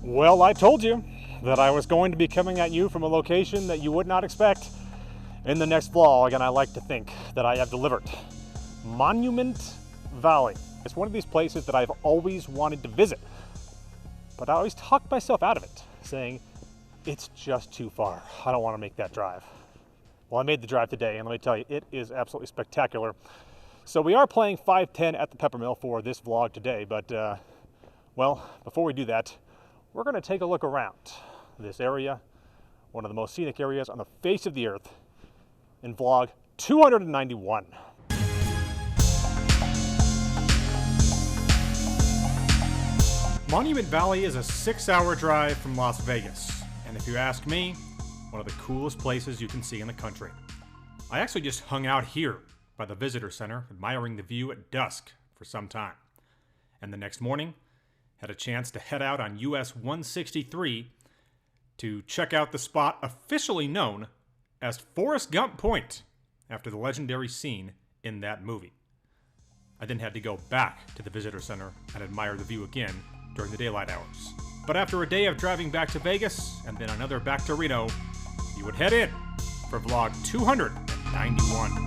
Well, I told you that I was going to be coming at you from a location that you would not expect in the next vlog, and I like to think that I have delivered. Monument Valley. It's one of these places that I've always wanted to visit, but I always talked myself out of it, saying, it's just too far. I don't want to make that drive. Well, I made the drive today, and let me tell you, it is absolutely spectacular. So we are playing 5-10 at the Peppermill for this vlog today, but, well, before we do that, we're going to take a look around this area, one of the most scenic areas on the face of the earth, in vlog 291. Monument Valley is a 6-hour drive from Las Vegas, and if you ask me, one of the coolest places you can see in the country. I actually just hung out here by the visitor center, admiring the view at dusk for some time, and the next morning, had a chance to head out on US 163 to check out the spot officially known as Forrest Gump Point, after the legendary scene in that movie. I then had to go back to the visitor center and admire the view again during the daylight hours. But after a day of driving back to Vegas and then another back to Reno, you would head in for vlog 291.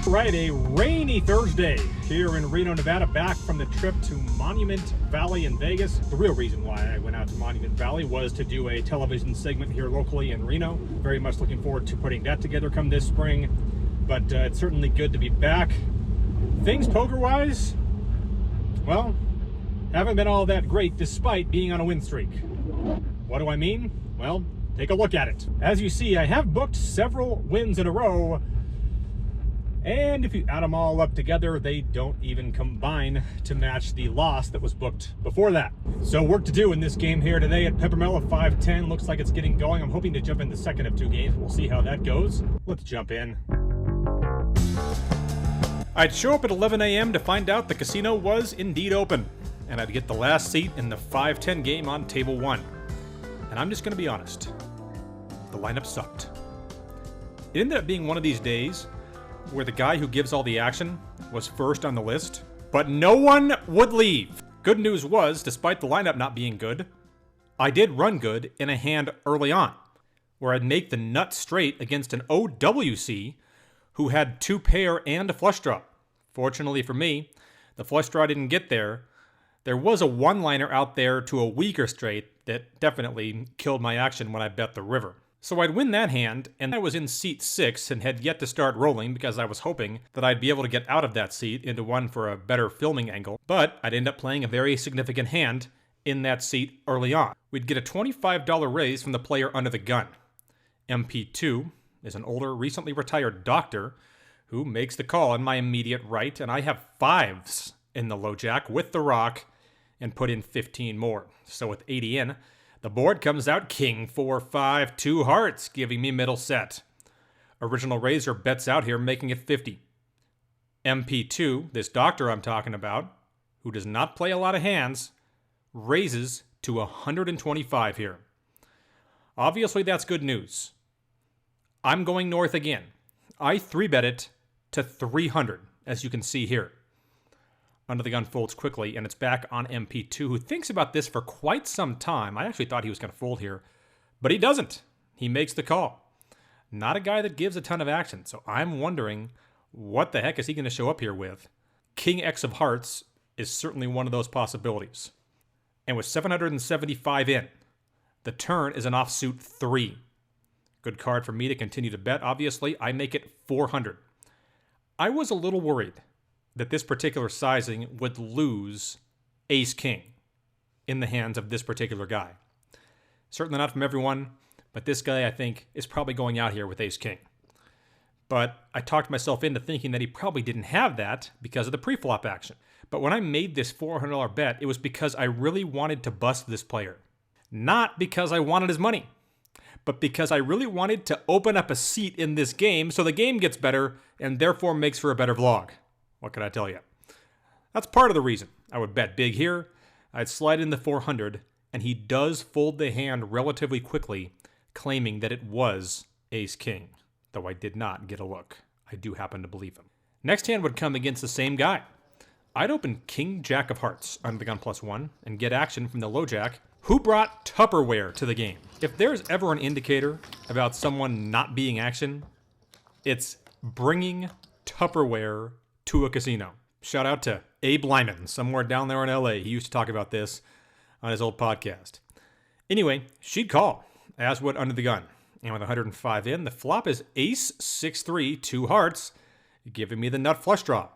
Right, a rainy Thursday here in Reno, Nevada, back from the trip to Monument Valley in Vegas. The real reason why I went out to Monument Valley was to do a television segment here locally in Reno. Very much looking forward to putting that together come this spring, but it's certainly good to be back. Things poker-wise, well, haven't been all that great despite being on a win streak. What do I mean? Well, take a look at it. As you see, I have booked several wins in a row, and if you add them all up together, they don't even combine to match the loss that was booked before that. So work to do in this game here today at Peppermill of 5-10. Looks like it's getting going. I'm hoping to jump in the second of two games. We'll see how that goes. Let's jump in. I'd show up at 11 a.m. to find out the casino was indeed open, and I'd get the last seat in the 5-10 game on table 1. And I'm just going to be honest, the lineup sucked. It ended up being one of these days where the guy who gives all the action was first on the list, but no one would leave. Good news was, despite the lineup not being good, I did run good in a hand early on, where I'd make the nut straight against an OWC who had 2 pair and a flush draw. Fortunately for me, the flush draw didn't get there. There was a one-liner out there to a weaker straight that definitely killed my action when I bet the river. So I'd win that hand, and I was in seat 6 and had yet to start rolling because I was hoping that I'd be able to get out of that seat into one for a better filming angle, but I'd end up playing a very significant hand in that seat early on. We'd get a $25 raise from the player under the gun. MP2 is an older, recently retired doctor who makes the call on my immediate right, and I have 5s in the low jack with the rock and put in 15 more. So with 80 in, the board comes out king, 4, 5, 2 hearts, giving me middle set. Original raiser bets out here, making it 50. MP2, this doctor I'm talking about, who does not play a lot of hands, raises to 125 here. Obviously, that's good news. I'm going north again. I 3-bet it to 300, as you can see here. Under the gun folds quickly, and it's back on MP2, who thinks about this for quite some time. I actually thought he was going to fold here, but he doesn't. He makes the call. Not a guy that gives a ton of action, so I'm wondering what the heck is he going to show up here with. King X of hearts is certainly one of those possibilities. And with 775 in, the turn is an offsuit 3. Good card for me to continue to bet. Obviously, I make it 400. I was a little worried that this particular sizing would lose ace-king in the hands of this particular guy. Certainly not from everyone, but this guy, I think, is probably going out here with ace-king. But I talked myself into thinking that he probably didn't have that because of the pre-flop action. But when I made this $400 bet, it was because I really wanted to bust this player. Not because I wanted his money, but because I really wanted to open up a seat in this game so the game gets better and therefore makes for a better vlog. What can I tell you? That's part of the reason. I would bet big here, I'd slide in the 400, and he does fold the hand relatively quickly, claiming that it was ace-king, though I did not get a look. I do happen to believe him. Next hand would come against the same guy. I'd open King Jack of Hearts under the gun +1 and get action from the low jack, who brought Tupperware to the game. If there's ever an indicator about someone not being action, it's bringing Tupperware to a casino. Shout out to Abe Lyman, somewhere down there in LA. He used to talk about this on his old podcast. Anyway, she'd call, as would under the gun. And with 105 in, the flop is ace 6-3, 2 hearts, giving me the nut flush draw.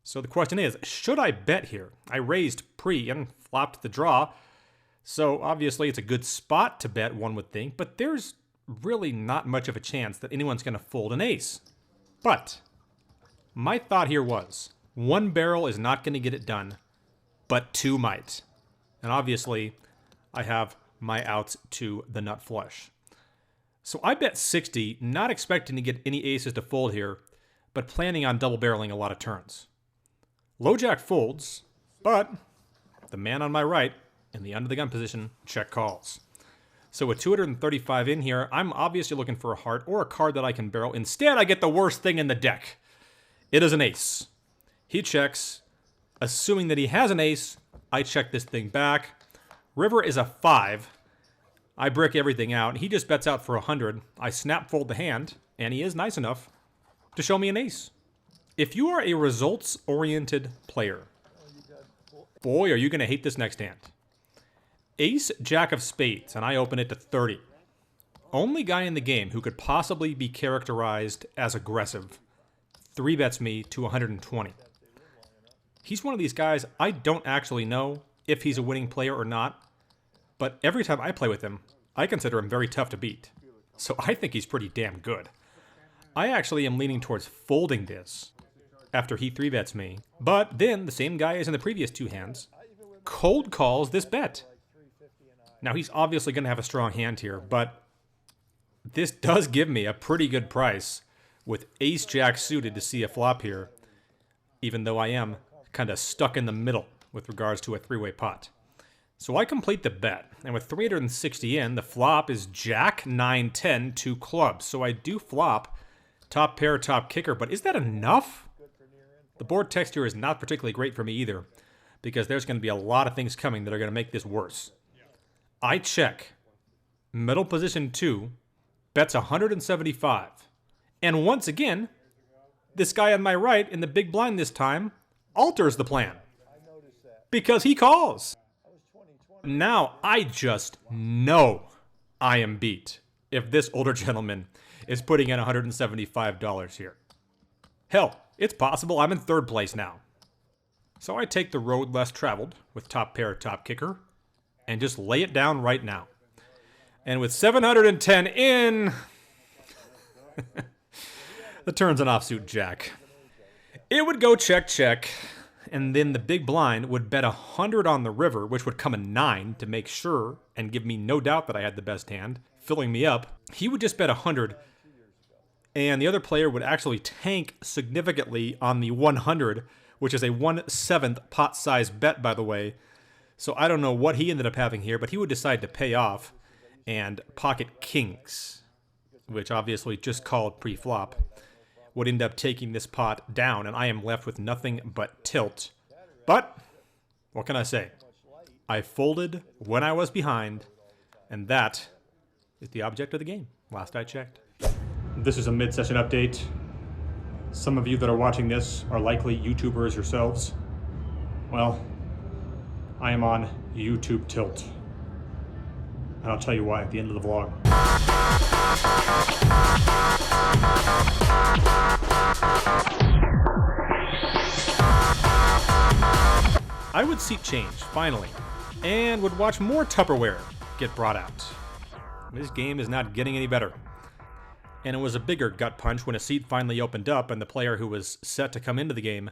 So the question is, should I bet here? I raised pre and flopped the draw, so obviously it's a good spot to bet, one would think, but there's really not much of a chance that anyone's going to fold an ace. But my thought here was, one barrel is not going to get it done, but two might. And obviously, I have my outs to the nut flush. So I bet 60, not expecting to get any aces to fold here, but planning on double barreling a lot of turns. Low jack folds, but the man on my right, in the under the gun position, check calls. So with 235 in here, I'm obviously looking for a heart or a card that I can barrel. Instead, I get the worst thing in the deck. It is an ace. He checks. Assuming that he has an ace, I check this thing back. River is a 5. I brick everything out. He just bets out for 100. I snap fold the hand, and he is nice enough to show me an ace. If you are a results-oriented player, boy, are you going to hate this next hand. Ace, Jack of Spades, and I open it to 30. Only guy in the game who could possibly be characterized as aggressive 3-bets me to 120. He's one of these guys I don't actually know if he's a winning player or not, but every time I play with him, I consider him very tough to beat. So I think he's pretty damn good. I actually am leaning towards folding this after he 3-bets me, but then the same guy as in the previous two hands cold calls this bet. Now he's obviously going to have a strong hand here, but this does give me a pretty good price with ace jack suited to see a flop here, even though I am kind of stuck in the middle with regards to a three-way pot. So I complete the bet, and with 360 in, the flop is jack 9-10, 2 clubs. So I do flop top pair, top kicker, but is that enough? The board texture is not particularly great for me either, because there's going to be a lot of things coming that are going to make this worse. I check. Middle position 2, bets 175. And once again, this guy on my right in the big blind this time alters the plan. Because he calls. Now I just know I am beat if this older gentleman is putting in $175 here. Hell, it's possible I'm in third place now. So I take the road less traveled with top pair, top kicker, and just lay it down right now. And with 710 in, the turn's an offsuit jack. It would go check, check, and then the big blind would bet 100 on the river, which would come a 9 to make sure and give me no doubt that I had the best hand, filling me up. He would just bet 100, and the other player would actually tank significantly on the 100, which is a 1/7 pot size bet, by the way. So I don't know what he ended up having here, but he would decide to pay off and pocket kings, which obviously just called pre-flop, would end up taking this pot down, and I am left with nothing but tilt. But what can I say? I folded when I was behind, and that is the object of the game, last I checked. This is a mid-session update. Some of you that are watching this are likely YouTubers yourselves. Well, I am on YouTube tilt. And I'll tell you why at the end of the vlog. I would seat change, finally, and would watch more Tupperware get brought out. This game is not getting any better. And it was a bigger gut punch when a seat finally opened up and the player who was set to come into the game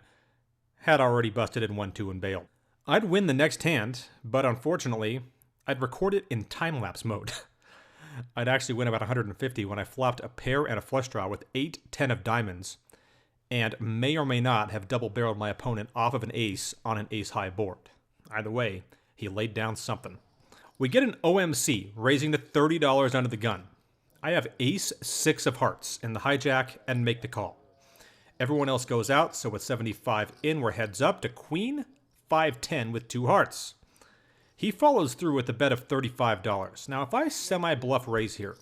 had already busted in 1-2 and bailed. I'd win the next hand, but unfortunately, I'd record it in time-lapse mode. I'd actually win about 150 when I flopped a pair and a flush draw with 8-10 of diamonds, and may or may not have double-barreled my opponent off of an ace on an ace-high board. Either way, he laid down something. We get an OMC, raising to $30 under the gun. I have ace 6 of hearts in the hijack and make the call. Everyone else goes out, so with 75 in, we're heads up to queen 5-10 with 2 hearts. He follows through with a bet of $35. Now, if I semi-bluff raise here,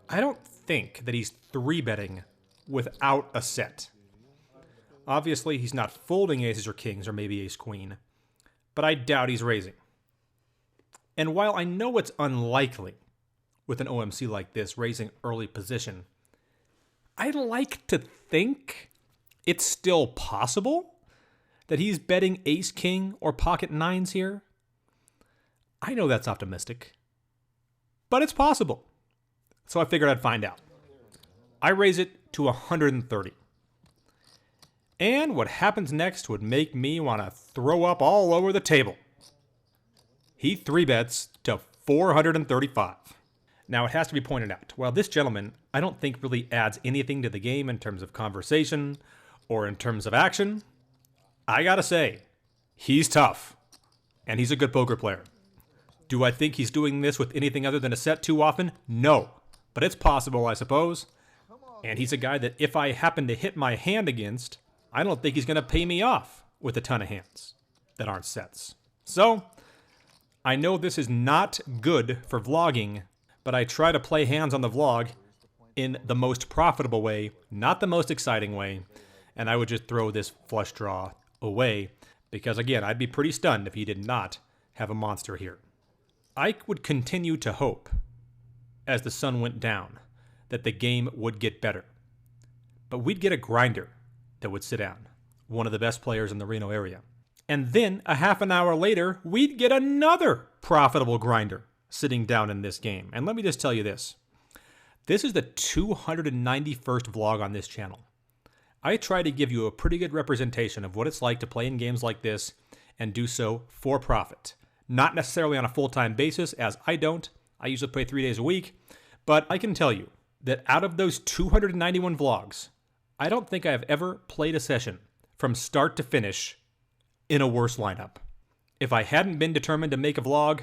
I don't think that he's 3-betting without a set. Obviously, he's not folding aces or kings or maybe ace-queen, but I doubt he's raising. And while I know it's unlikely with an OMC like this, raising early position, I like to think it's still possible that he's betting ace-king or pocket nines here. I know that's optimistic, but it's possible. So I figured I'd find out. I raise it to 130. And what happens next would make me want to throw up all over the table. He 3-bets to 435. Now, it has to be pointed out, while this gentleman, I don't think really adds anything to the game in terms of conversation or in terms of action, I gotta say, he's tough. And he's a good poker player. Do I think he's doing this with anything other than a set too often? No. But it's possible, I suppose. And he's a guy that if I happen to hit my hand against, I don't think he's going to pay me off with a ton of hands that aren't sets. So, I know this is not good for vlogging, but I try to play hands on the vlog in the most profitable way, not the most exciting way, and I would just throw this flush draw away, because again, I'd be pretty stunned if he did not have a monster here. I would continue to hope, as the sun went down, that the game would get better. But we'd get a grinder that would sit down, one of the best players in the Reno area. And then, a half an hour later, we'd get another profitable grinder sitting down in this game. And let me just tell you this. This is the 291st vlog on this channel. I try to give you a pretty good representation of what it's like to play in games like this and do so for profit. Not necessarily on a full-time basis, as I don't. I usually play 3 days a week. But I can tell you that out of those 291 vlogs, I don't think I've ever played a session from start to finish in a worse lineup. If I hadn't been determined to make a vlog,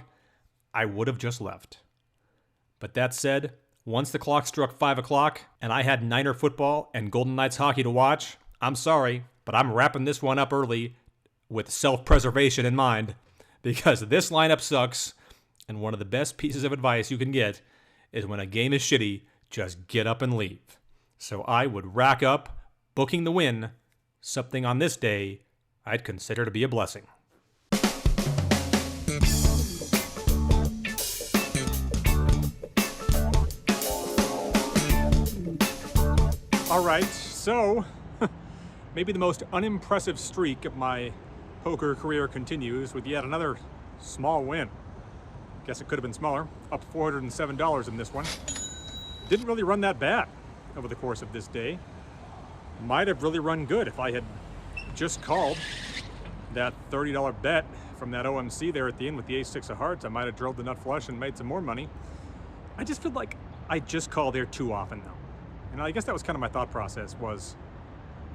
I would have just left. But that said, once the clock struck 5 o'clock and I had Niner football and Golden Knights hockey to watch, I'm sorry, but I'm wrapping this one up early with self-preservation in mind, because this lineup sucks, and one of the best pieces of advice you can get is when a game is shitty, just get up and leave. So I would rack up booking the win, something on this day I'd consider to be a blessing. All right, so maybe the most unimpressive streak of my poker career continues with yet another small win. Guess it could have been smaller. Up $407 in this one. Didn't really run that bad over the course of this day. Might have really run good if I had just called that $30 bet from that OMC there at the end with the ace-6 of hearts. I might have drilled the nut flush and made some more money. I just feel like I just call there too often though. And I guess that was kind of my thought process, was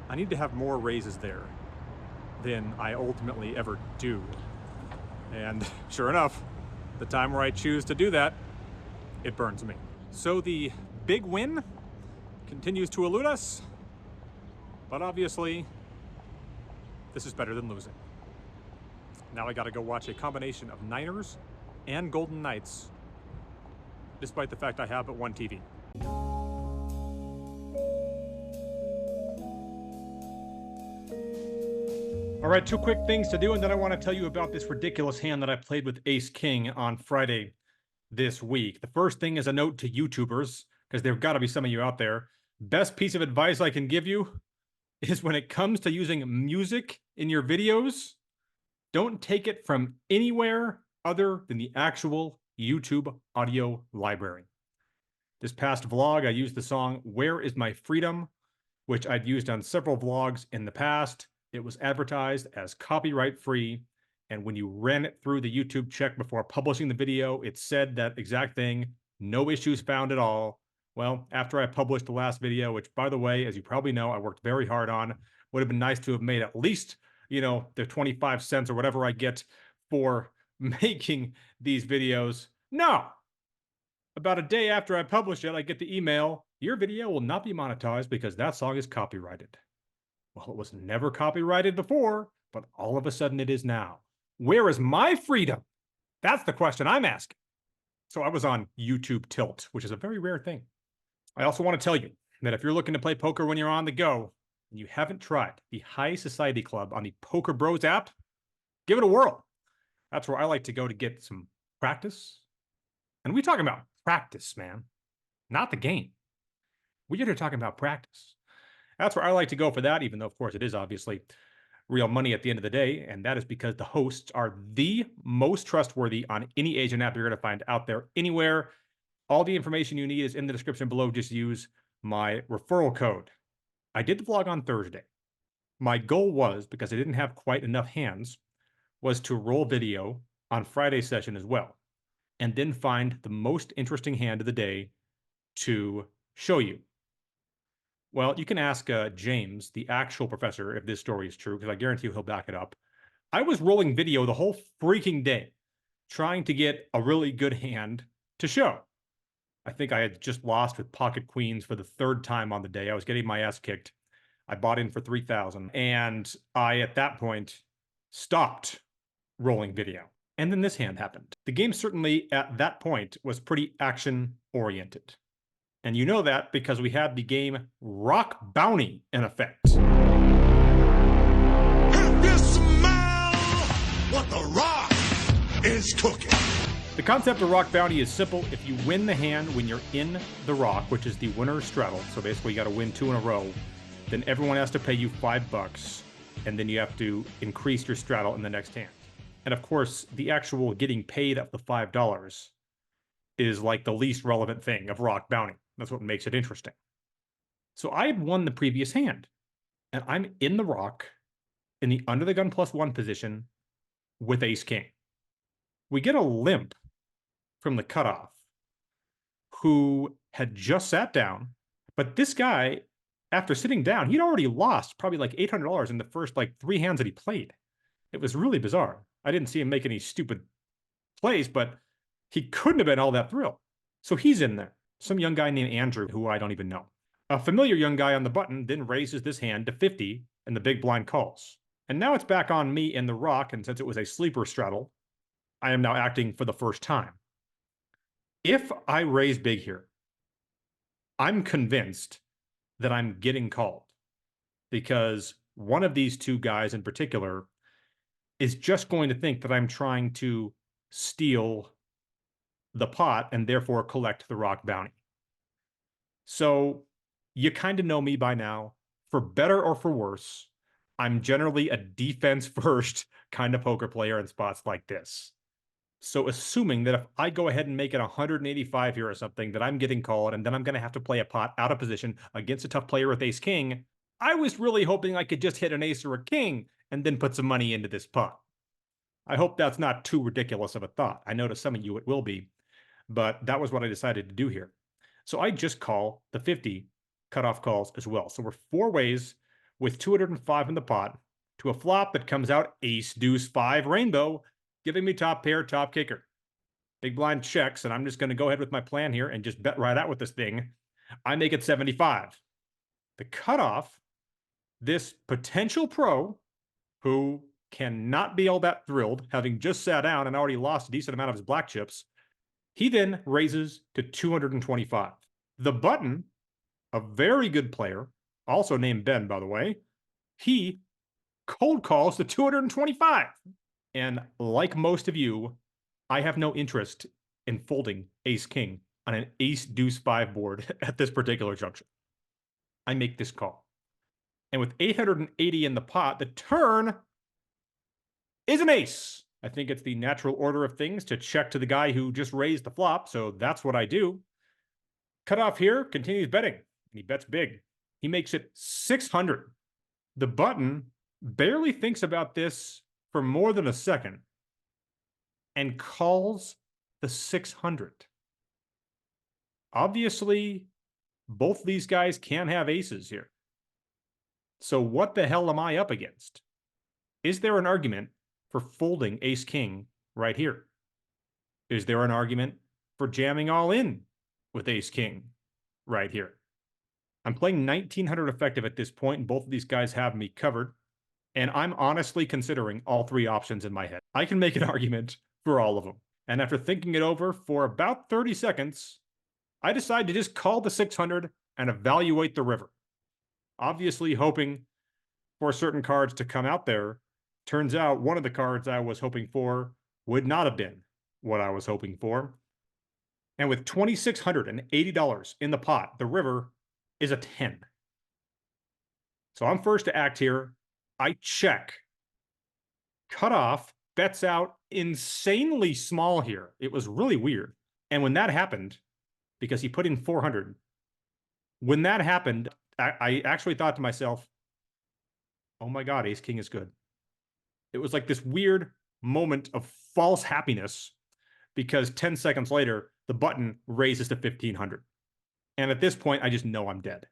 I need to have more raises there than I ultimately ever do. And sure enough, the time where I choose to do that, it burns me. So the big win continues to elude us, but obviously this is better than losing. Now I gotta go watch a combination of Niners and Golden Knights, despite the fact I have but one TV. All right, 2 quick things to do, and then I want to tell you about this ridiculous hand that I played with Ace-King on Friday this week. The first thing is a note to YouTubers, because there've got to be some of you out there. Best piece of advice I can give you is when it comes to using music in your videos, don't take it from anywhere other than the actual YouTube audio library. This past vlog, I used the song Where Is My Freedom, which I'd used on several vlogs in the past. It was advertised as copyright free, and when you ran it through the YouTube check before publishing the video, it said that exact thing, no issues found at all. Well, after I published the last video, which by the way, as you probably know, I worked very hard on, would have been nice to have made at least, you know, the 25 cents or whatever I get for making these videos. No! About a day after I published it, I get the email, your video will not be monetized because that song is copyrighted. Well, it was never copyrighted before, but all of a sudden it is now. Where is my freedom? That's the question I'm asking. So I was on YouTube Tilt, which is a very rare thing. I also want to tell you that if you're looking to play poker when you're on the go and you haven't tried the High Society Club on the Poker Bros app, give it a whirl. That's where I like to go to get some practice. And we're talking about practice, man, not the game. We're here talking about practice. That's where I like to go for that, even though, of course, it is obviously real money at the end of the day. And that is because the hosts are the most trustworthy on any agent app you're going to find out there anywhere. All the information you need is in the description below. Just use my referral code. I did the vlog on Thursday. My goal was, because I didn't have quite enough hands, was to roll video on Friday's session as well, and then find the most interesting hand of the day to show you. Well, you can ask James, the actual professor, if this story is true, because I guarantee you he'll back it up. I was rolling video the whole freaking day, trying to get a really good hand to show. I think I had just lost with pocket queens for the third time on the day. I was getting my ass kicked. I bought in for 3,000, and I, at that point, stopped rolling video. And then this hand happened. The game certainly, at that point, was pretty action-oriented. And you know that because we had the game Rock Bounty in effect. If you smell what the rock is cooking. The concept of Rock Bounty is simple. If you win the hand when you're in the rock, which is the winner's straddle, so basically you got to win 2 in a row, then everyone has to pay you $5, and then you have to increase your straddle in the next hand. And of course, the actual getting paid of the $5 is like the least relevant thing of Rock Bounty. That's what makes it interesting. So I had won the previous hand, and I'm in the rock in the under the gun +1 position with ace king. We get a limp from the cutoff who had just sat down, but this guy, after sitting down, he'd already lost probably like $800 in the first like 3 hands that he played. It was really bizarre. I didn't see him make any stupid plays, but he couldn't have been all that thrilled. So he's in there. Some young guy named Andrew, who I don't even know. A familiar young guy on the button then raises this hand to 50, and the big blind calls. And now it's back on me in the rock, and since it was a sleeper straddle, I am now acting for the first time. If I raise big here, I'm convinced that I'm getting called, because one of these two guys in particular is just going to think that I'm trying to steal the pot and therefore collect the rock bounty. So you kind of know me by now. For better or for worse, I'm generally a defense first kind of poker player in spots like this. So assuming that if I go ahead and make it 185 here or something, that I'm getting called and then I'm going to have to play a pot out of position against a tough player with ace king, I was really hoping I could just hit an ace or a king and then put some money into this pot. I hope that's not too ridiculous of a thought. I know to some of you it will be, but that was what I decided to do here. So I just call the 50 cutoff calls as well. So we're 4 ways with 205 in the pot to a flop that comes out ace, deuce, 5, rainbow, giving me top pair, top kicker. Big blind checks, and I'm just going to go ahead with my plan here and just bet right out with this thing. I make it 75. The cutoff, this potential pro who cannot be all that thrilled, having just sat down and already lost a decent amount of his black chips, he then raises to 225. The button, a very good player, also named Ben, by the way, he cold calls to 225. And like most of you, I have no interest in folding ace king on an ace deuce 5 board at this particular juncture. I make this call. And with 880 in the pot, the turn is an ace. I think it's the natural order of things to check to the guy who just raised the flop, so that's what I do. Cutoff here, continues betting, and he bets big. He makes it 600. The button barely thinks about this for more than a second and calls the 600. Obviously, both these guys can have aces here. So what the hell am I up against? Is there an argument for folding ace king right here? Is there an argument for jamming all in with ace king right here? I'm playing 1900 effective at this point, and both of these guys have me covered. And I'm honestly considering all three options in my head. I can make an argument for all of them. And after thinking it over for about 30 seconds, I decide to just call the 600 and evaluate the river. Obviously hoping for certain cards to come out there. Turns out one of the cards I was hoping for would not have been what I was hoping for. And with $2,680 in the pot, the river is a 10. So I'm first to act here. I check. Cut off, bets out insanely small here. It was really weird. And when that happened, because he put in 400, when that happened, I actually thought to myself, oh my God, ace king is good. It was like this weird moment of false happiness because 10 seconds later, the button raises to 1500. And at this point, I just know I'm dead.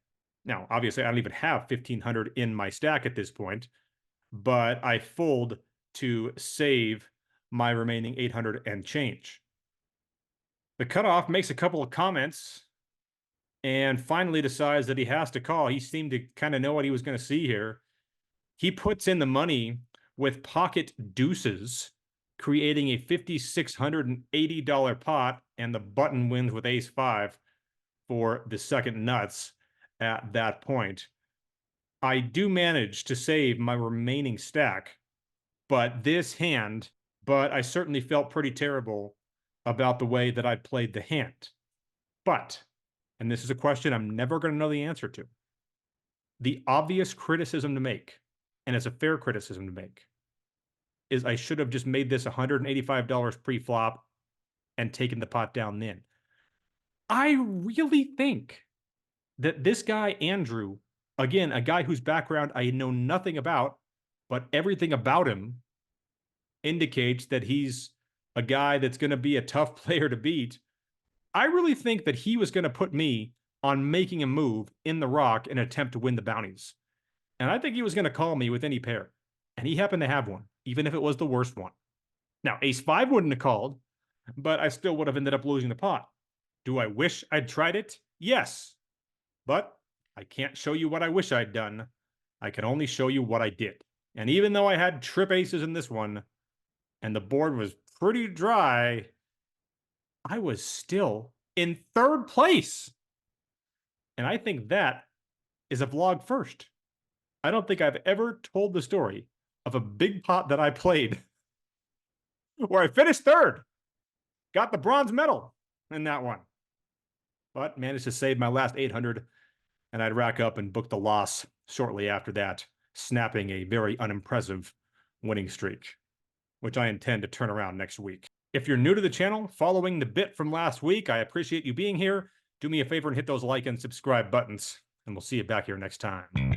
Now, obviously, I don't even have 1500 in my stack at this point, but I fold to save my remaining 800 and change. The cutoff makes a couple of comments and finally decides that he has to call. He seemed to kind of know what he was going to see here. He puts in the money with pocket deuces, creating a $5,680 pot, and the button wins with ace five for the second nuts at that point. I do manage to save my remaining stack, but I certainly felt pretty terrible about the way that I played the hand. But, and this is a question I'm never going to know the answer to, the obvious criticism to make, and it's a fair criticism to make, is I should have just made this $185 pre-flop and taken the pot down then. I really think that this guy, Andrew, again, a guy whose background I know nothing about, but everything about him indicates that he's a guy that's going to be a tough player to beat. I really think that he was going to put me on making a move in the rock in an attempt to win the bounties. And I think he was going to call me with any pair. And he happened to have one, even if it was the worst one. Now, ace five wouldn't have called, but I still would have ended up losing the pot. Do I wish I'd tried it? Yes. But I can't show you what I wish I'd done. I can only show you what I did. And even though I had trip aces in this one, and the board was pretty dry, I was still in third place. And I think that is a vlog first. I don't think I've ever told the story of a big pot that I played where I finished third, got the bronze medal in that one, but managed to save my last 800, and I'd rack up and book the loss shortly after that, snapping a very unimpressive winning streak, which I intend to turn around next week. If you're new to the channel, following the bit from last week, I appreciate you being here. Do me a favor and hit those like and subscribe buttons, and we'll see you back here next time.